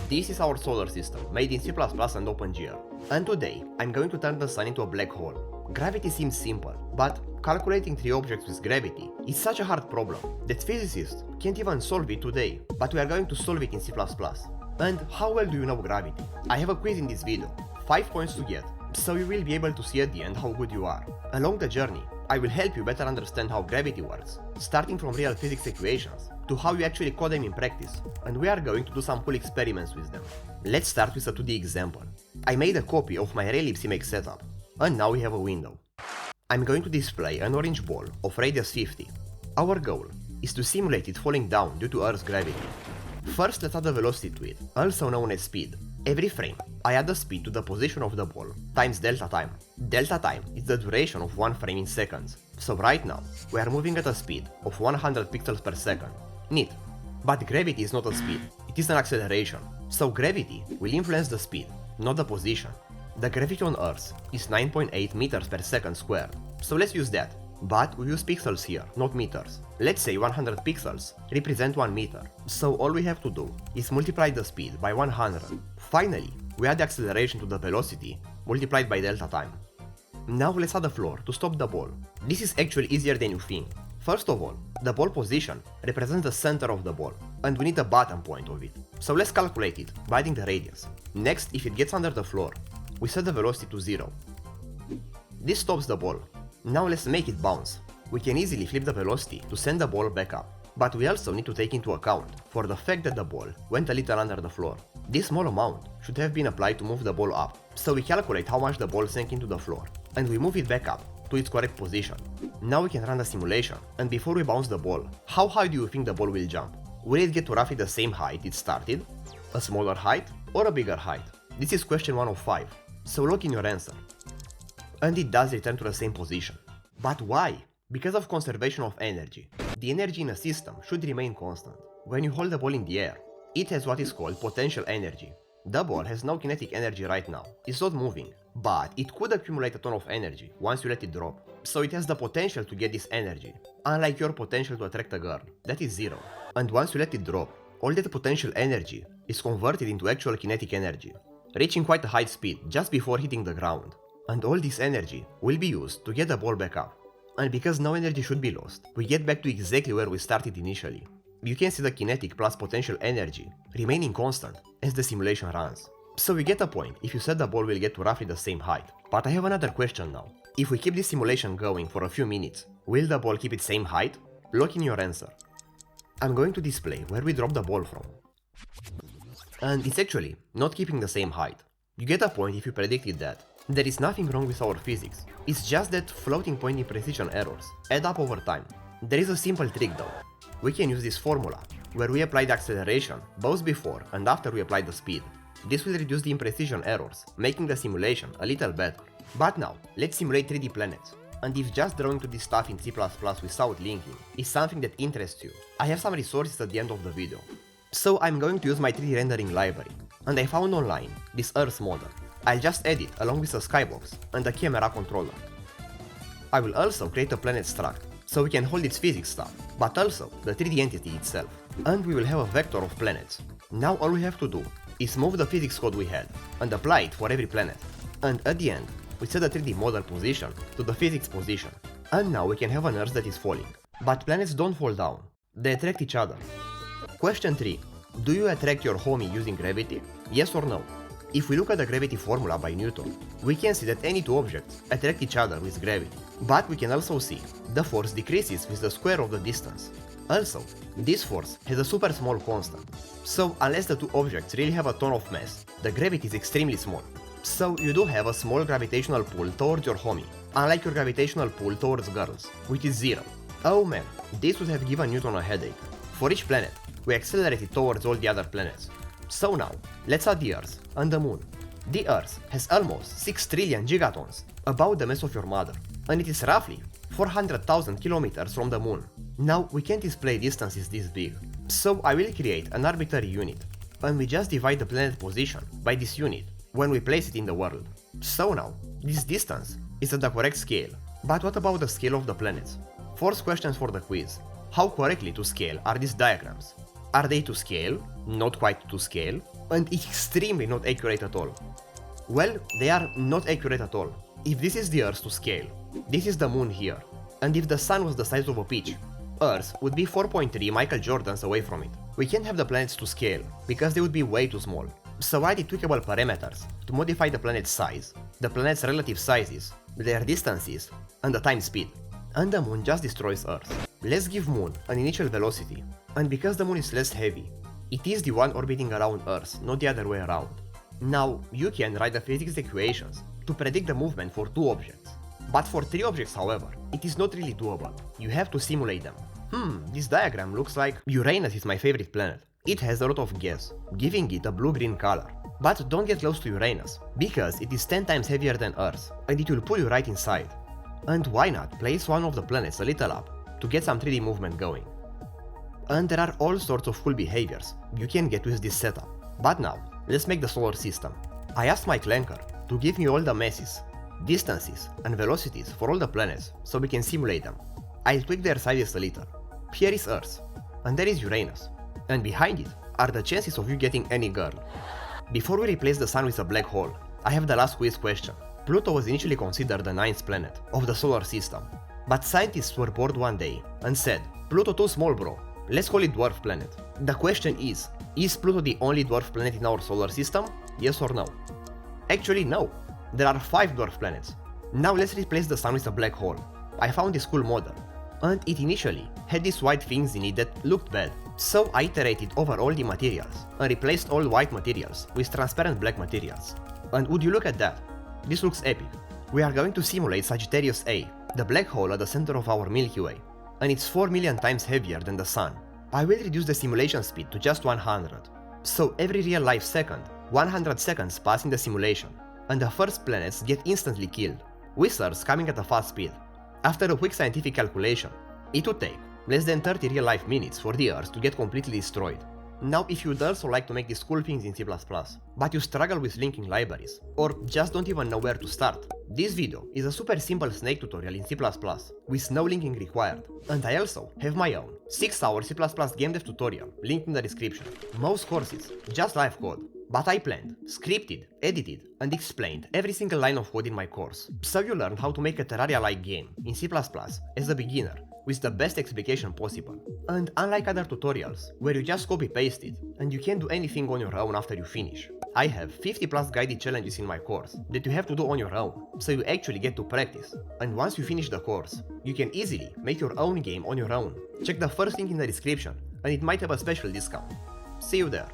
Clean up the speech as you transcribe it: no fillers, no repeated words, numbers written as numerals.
This is our solar system, made in C++ and OpenGL. And today, I'm going to turn the sun into a black hole. Gravity seems simple, but calculating 3 objects with gravity is such a hard problem that physicists can't even solve it today, but we are going to solve it in C++. And how well do you know gravity? I have a quiz in this video, 5 points to get, so you will be able to see at the end how good you are. Along the journey, I will help you better understand how gravity works, starting from real physics equations to how you actually code them in practice, and we are going to do some cool experiments with them. Let's start with a 2D example. I made a copy of my real Make setup, and now we have a window. I'm going to display an orange ball of radius 50. Our goal is to simulate it falling down due to Earth's gravity. First, let's add a velocity to it, also known as speed. Every frame, I add the speed to the position of the ball times delta time. Delta time is the duration of one frame in seconds. So right now, we are moving at a speed of 100 pixels per second. Neat. But gravity is not a speed, it is an acceleration. So gravity will influence the speed, not the position. The gravity on Earth is 9.8 meters per second squared. So let's use that. But we use pixels here, not meters. Let's say 100 pixels represent 1 meter. So all we have to do is multiply the speed by 100. Finally, we add the acceleration to the velocity multiplied by delta time. Now let's add a floor to stop the ball. This is actually easier than you think. First of all, the ball position represents the center of the ball, and we need the bottom point of it. So let's calculate it by adding the radius. Next, if it gets under the floor, we set the velocity to 0. This stops the ball. Now let's make it bounce. We can easily flip the velocity to send the ball back up, but we also need to take into account for the fact that the ball went a little under the floor. This small amount should have been applied to move the ball up, so we calculate how much the ball sank into the floor, and we move it back up to its correct position. Now we can run the simulation, and before we bounce the ball, how high do you think the ball will jump? Will it get to roughly the same height it started, a smaller height, or a bigger height? This is question 1 of 5, so lock in your answer. And it does return to the same position. But why? Because of conservation of energy. The energy in a system should remain constant. When you hold the ball in the air, it has what is called potential energy. The ball has no kinetic energy right now, it's not moving, but it could accumulate a ton of energy once you let it drop. So it has the potential to get this energy, unlike your potential to attract a girl, that is 0. And once you let it drop, all that potential energy is converted into actual kinetic energy, reaching quite a high speed just before hitting the ground. And all this energy will be used to get the ball back up. And because no energy should be lost, we get back to exactly where we started initially. You can see the kinetic plus potential energy remaining constant as the simulation runs. So we get a point if you said the ball will get to roughly the same height. But I have another question now. If we keep this simulation going for a few minutes, will the ball keep its same height? Lock in your answer. I'm going to display where we dropped the ball from. And it's actually not keeping the same height. You get a point if you predicted that. There is nothing wrong with our physics, it's just that floating point imprecision errors add up over time. There is a simple trick though. We can use this formula, where we apply the acceleration both before and after we apply the speed. This will reduce the imprecision errors, making the simulation a little better. But now, let's simulate 3D planets. And if just drawing to this stuff in C++ without linking is something that interests you, I have some resources at the end of the video. So I'm going to use my 3D rendering library, and I found online this Earth model. I'll just add it along with a skybox and a camera controller. I will also create a planet struct, so we can hold its physics stuff, but also the 3D entity itself. And we will have a vector of planets. Now all we have to do is move the physics code we had and apply it for every planet. And at the end, we set the 3D model position to the physics position. And now we can have an Earth that is falling. But planets don't fall down, they attract each other. Question 3. Do you attract your homie using gravity? Yes or no? If we look at the gravity formula by Newton, we can see that any two objects attract each other with gravity. But we can also see the force decreases with the square of the distance. Also, this force has a super small constant. So unless the two objects really have a ton of mass, the gravity is extremely small. So you do have a small gravitational pull towards your homie, unlike your gravitational pull towards girls, which is 0. Oh man, this would have given Newton a headache. For each planet, we accelerated towards all the other planets. So now, let's add the Earth and the Moon. The Earth has almost 6 trillion gigatons, about the mass of your mother, and it is roughly 400,000 kilometers from the Moon. Now, we can't display distances this big, so I will create an arbitrary unit, and we just divide the planet position by this unit when we place it in the world. So now, this distance is at the correct scale, but what about the scale of the planets? Force questions for the quiz. How correctly to scale are these diagrams? Are they to scale? Not quite to scale? and extremely not accurate at all. Well, they are not accurate at all. If this is the Earth to scale, this is the Moon here, and if the Sun was the size of a peach, Earth would be 4.3 Michael Jordans away from it. We can't have the planets to scale, because they would be way too small. So I added tweakable parameters to modify the planet's size, the planet's relative sizes, their distances, and the time speed. And the Moon just destroys Earth. Let's give Moon an initial velocity, and because the Moon is less heavy, it is the one orbiting around Earth, not the other way around. Now, you can write the physics equations to predict the movement for 2 objects. But for 3 objects, however, it is not really doable. You have to simulate them. This diagram looks like Uranus is my favorite planet. It has a lot of gas, giving it a blue-green color. But don't get close to Uranus, because it is 10 times heavier than Earth, and it will pull you right inside. And why not place one of the planets a little up, to get some 3D movement going. And there are all sorts of cool behaviors you can get with this setup. But now, let's make the solar system. I asked my clanker to give me all the masses, distances, and velocities for all the planets, so we can simulate them. I'll tweak their sizes a little. Here is Earth, and there is Uranus, and behind it are the chances of you getting any girl. Before we replace the Sun with a black hole, I have the last quiz question. Pluto was initially considered the 9th planet of the solar system, but scientists were bored one day and said, Pluto too small bro, let's call it dwarf planet. The question is Pluto the only dwarf planet in our solar system? Yes or no? Actually no, there are 5 dwarf planets. Now let's replace the Sun with a black hole. I found this cool model, and it initially had these white things in it that looked bad. So I iterated over all the materials and replaced all white materials with transparent black materials. And would you look at that? This looks epic. We are going to simulate Sagittarius A, the black hole at the center of our Milky Way, and it's 4 million times heavier than the Sun. I will reduce the simulation speed to just 100. So every real life second, 100 seconds pass in the simulation, and the first planets get instantly killed, with Earth coming at a fast speed. After a quick scientific calculation, it would take less than 30 real life minutes for the Earth to get completely destroyed. Now if you'd also like to make these cool things in C++, but you struggle with linking libraries, or just don't even know where to start, this video is a super simple snake tutorial in C++ with no linking required, and I also have my own 6-hour C++ game dev tutorial linked in the description. Most courses, just live code, but I planned, scripted, edited, and explained every single line of code in my course, so you learn how to make a Terraria-like game in C++ as a beginner, with the best explication possible. And unlike other tutorials, where you just copy-paste it, and you can't do anything on your own after you finish, I have 50 plus guided challenges in my course that you have to do on your own, so you actually get to practice. And once you finish the course, you can easily make your own game on your own. Check the first link in the description, and it might have a special discount. See you there.